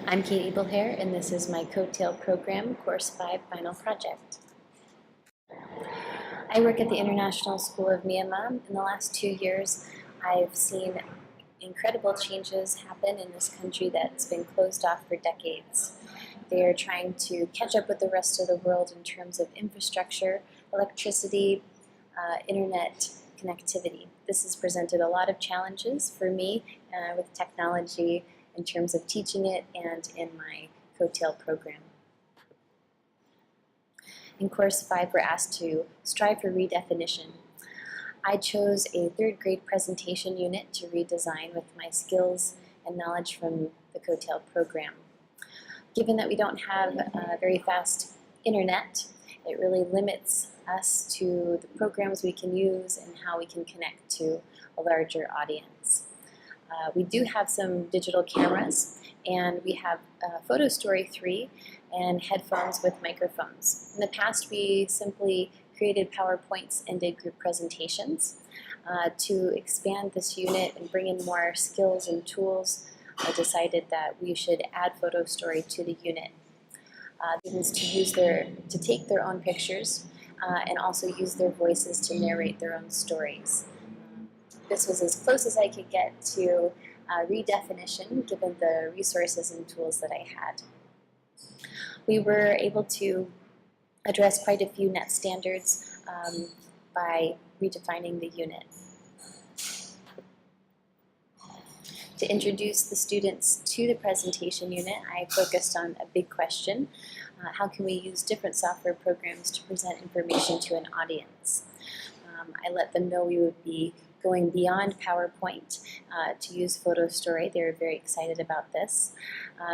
I'm Kate Abelhair, and this is my Coattail Program, Course 5 Final Project. I work at the International School of Myanmar. In the last 2 years, I've seen incredible changes happen in this country that's been closed off for decades. They are trying to catch up with the rest of the world in terms of infrastructure, electricity, internet connectivity. This has presented a lot of challenges for me with technology in terms of teaching it and in my Coattail program. In Course 5, we're asked to strive for redefinition. I chose a 3rd grade presentation unit to redesign with my skills and knowledge from the Coattail program. Given that we don't have a very fast internet, it really limits us to the programs we can use and how we can connect to a larger audience. We do have some digital cameras, and we have Photo Story 3 and headphones with microphones. In the past, we simply created PowerPoints and did group presentations. To expand this unit and bring in more skills and tools, I decided that we should add Photo Story to the unit. Students to take their own pictures and also use their voices to narrate their own stories. This was as close as I could get to redefinition given the resources and tools that I had. We were able to address quite a few net standards by redefining the unit. To introduce the students to the presentation unit, I focused on a big question. How can we use different software programs to present information to an audience? I let them know we would be going beyond PowerPoint to use Photo Story. They were very excited about this.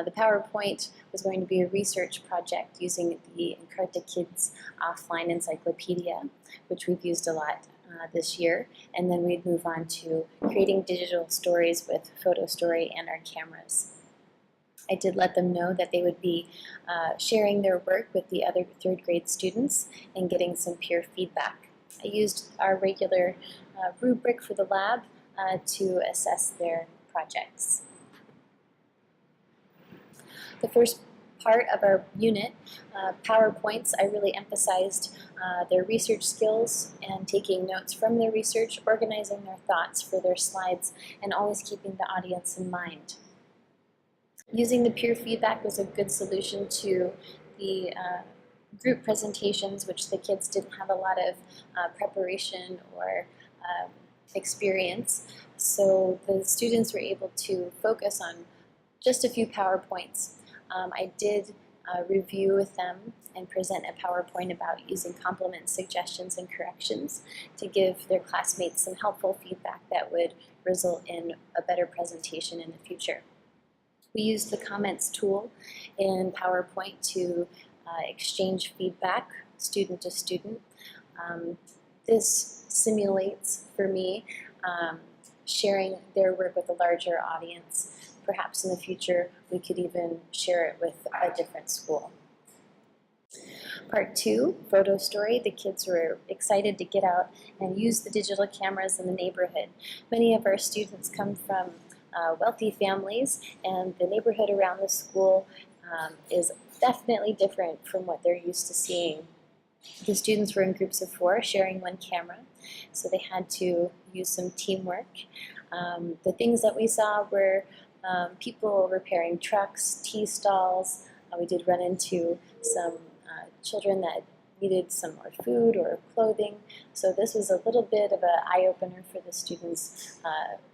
The PowerPoint was going to be a research project using the Encarta Kids offline encyclopedia, which we've used a lot this year, and then we'd move on to creating digital stories with Photo Story and our cameras. I did let them know that they would be sharing their work with the other 3rd grade students and getting some peer feedback. I used our regular rubric for the lab to assess their projects. The first part of our unit, PowerPoints, I really emphasized their research skills and taking notes from their research, organizing their thoughts for their slides, and always keeping the audience in mind. Using the peer feedback was a good solution to the group presentations, which the kids didn't have a lot of preparation or experience. So the students were able to focus on just a few PowerPoints. I did review with them and present a PowerPoint about using compliments, suggestions, and corrections to give their classmates some helpful feedback that would result in a better presentation in the future. We used the comments tool in PowerPoint to exchange feedback student to student. This simulates, for me, sharing their work with a larger audience. Perhaps in the future we could even share it with a different school. Part 2, Photo Story. The kids were excited to get out and use the digital cameras in the neighborhood. Many of our students come from wealthy families, and the neighborhood around the school is definitely different from what they're used to seeing. The students were in groups of 4 sharing one camera, so they had to use some teamwork. The things that we saw were people repairing trucks, tea stalls. We did run into some children that needed some more food or clothing. So this was a little bit of an eye-opener for the students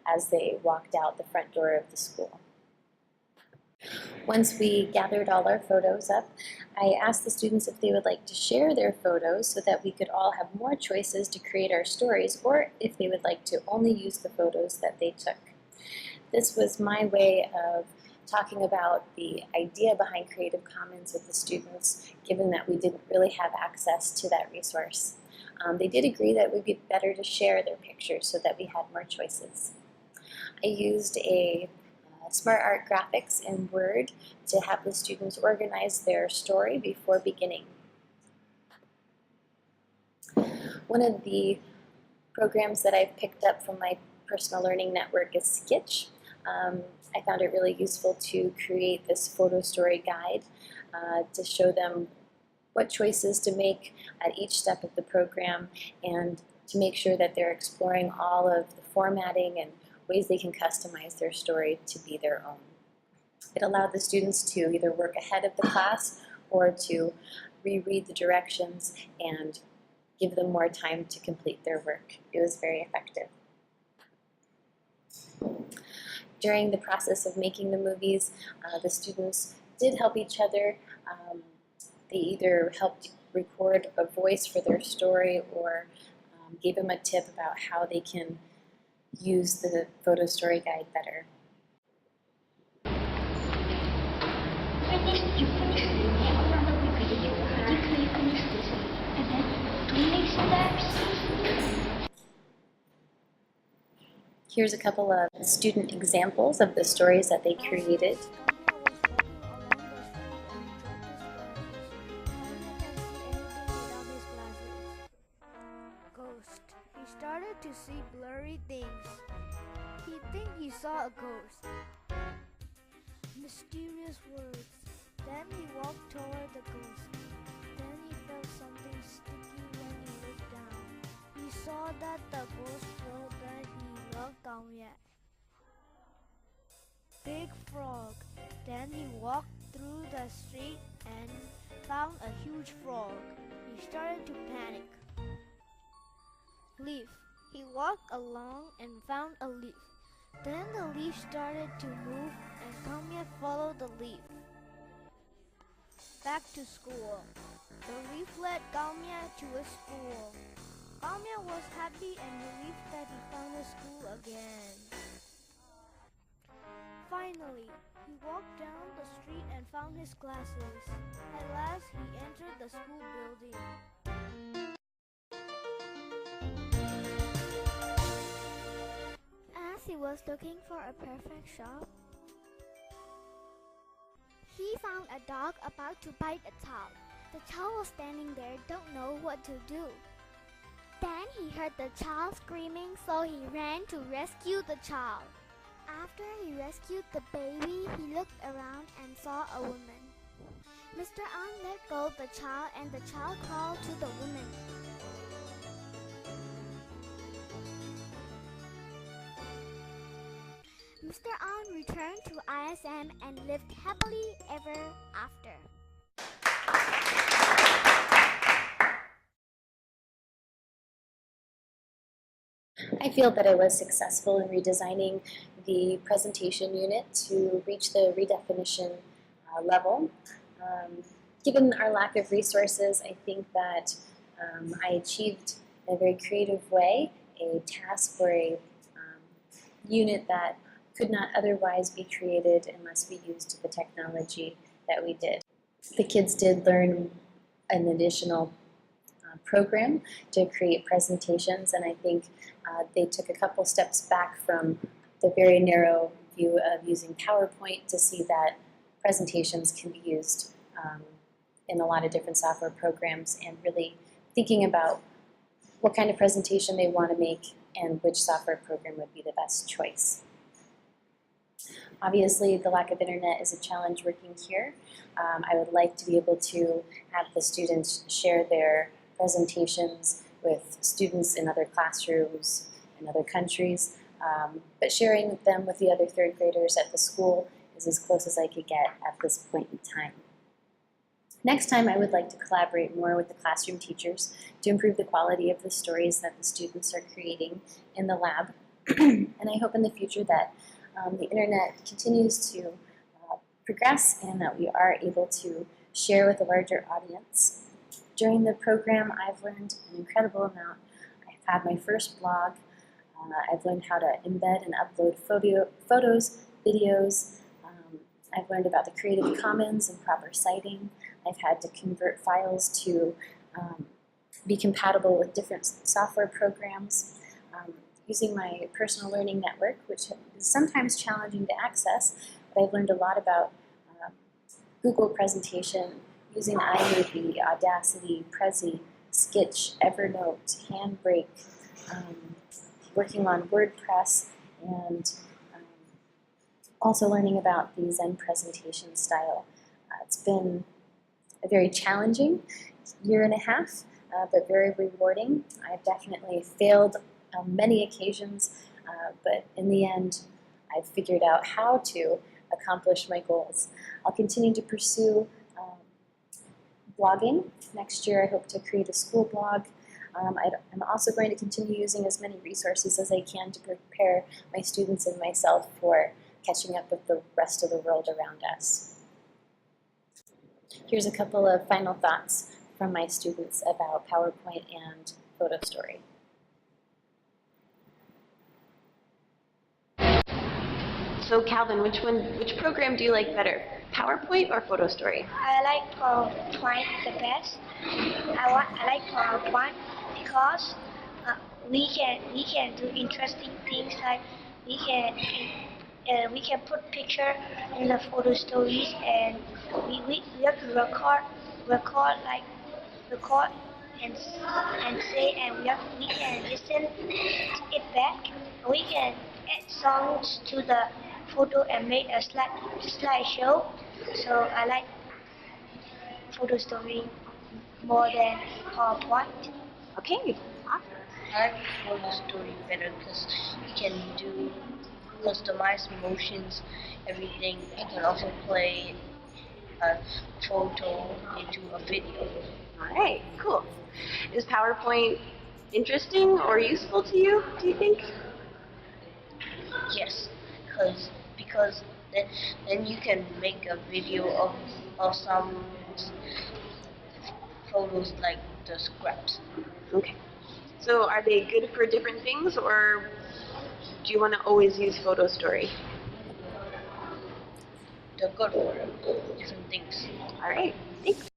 as they walked out the front door of the school. Once we gathered all our photos up, I asked the students if they would like to share their photos so that we could all have more choices to create our stories, or if they would like to only use the photos that they took. This was my way of talking about the idea behind Creative Commons with the students, given that we didn't really have access to that resource. They did agree that it would be better to share their pictures so that we had more choices. I used a Smart Art graphics in Word to have the students organize their story before beginning. One of the programs that I've picked up from my personal learning network is Skitch. I found it really useful to create this photo story guide to show them what choices to make at each step of the program and to make sure that they're exploring all of the formatting and ways they can customize their story to be their own. It allowed the students to either work ahead of the class or to reread the directions and give them more time to complete their work. It was very effective. During the process of making the movies, the students did help each other. They either helped record a voice for their story or gave them a tip about how they can use the photo story guide better. Here's a couple of student examples of the stories that they created. Ghost. He started to see blurry things. He think he saw a ghost. Mysterious words. Then he walked toward the ghost. Then he felt something sticky when he looked down. He saw that the ghost wrote that he loved Kamya. Big frog. Then he walked through the street and found a huge frog. He started to panic. Leaf. He walked along and found a leaf. Then the leaf started to move and Kamya followed the leaf. Back to school. The leaf led Kamya to a school. Kamya was happy and relieved that he found a school again. Finally, he walked down the street and found his classes. At last, he entered the school building. As he was looking for a perfect shop, he found a dog about to bite a child. The child was standing there, don't know what to do. Then he heard the child screaming, so he ran to rescue the child. After he rescued the baby, he looked around and saw a woman. Mr. An let go of the child and the child crawled to the woman. Mr. An returned to ISM and lived happily ever after. I feel that I was successful in redesigning the presentation unit to reach the redefinition level. Given our lack of resources, I think that I achieved in a very creative way a task or a unit that could not otherwise be created unless we used the technology that we did. The kids did learn an additional program to create presentations, and I think they took a couple steps back from the very narrow view of using PowerPoint to see that presentations can be used in a lot of different software programs, and really thinking about what kind of presentation they want to make and which software program would be the best choice. Obviously, the lack of internet is a challenge working here. I would like to be able to have the students share their presentations with students in other classrooms in other countries, but sharing them with the other third graders at the school is as close as I could get at this point in time. Next time, I would like to collaborate more with the classroom teachers to improve the quality of the stories that the students are creating in the lab. And I hope in the future that the internet continues to progress and that we are able to share with a larger audience. During the program, I've learned an incredible amount. I've had my first blog. I've learned how to embed and upload photos, videos. I've learned about the Creative Commons and proper citing. I've had to convert files to be compatible with different software programs. Using my personal learning network, which is sometimes challenging to access, but I've learned a lot about Google presentation, using iMovie, Audacity, Prezi, Sketch, Evernote, Handbrake, working on WordPress, and Also learning about the Zen presentation style. It's been a very challenging year and a half, but very rewarding. I've definitely failed on many occasions, but in the end, I've figured out how to accomplish my goals. I'll continue to pursue blogging. Next year, I hope to create a school blog. I'm also going to continue using as many resources as I can to prepare my students and myself for catching up with the rest of the world around us. Here's a couple of final thoughts from my students about PowerPoint and Photo Story. So Calvin, which program do you like better, PowerPoint or Photo Story? I like PowerPoint the best. I like PowerPoint because we can do interesting things like we can put picture in the photo stories, and we have to record and say, and we can listen it back. We can add songs to the photo and make a slideshow. So I like photo story more than PowerPoint. Okay, awesome. I like photo story better because you can do customize motions, everything. You can also play a photo into a video. All right, cool. Is PowerPoint interesting or useful to you, do you think? Yes, because then you can make a video of some photos like the scraps. Okay. So are they good for different things, or do you want to always use Photo Story? They're good for different things. All right, thanks.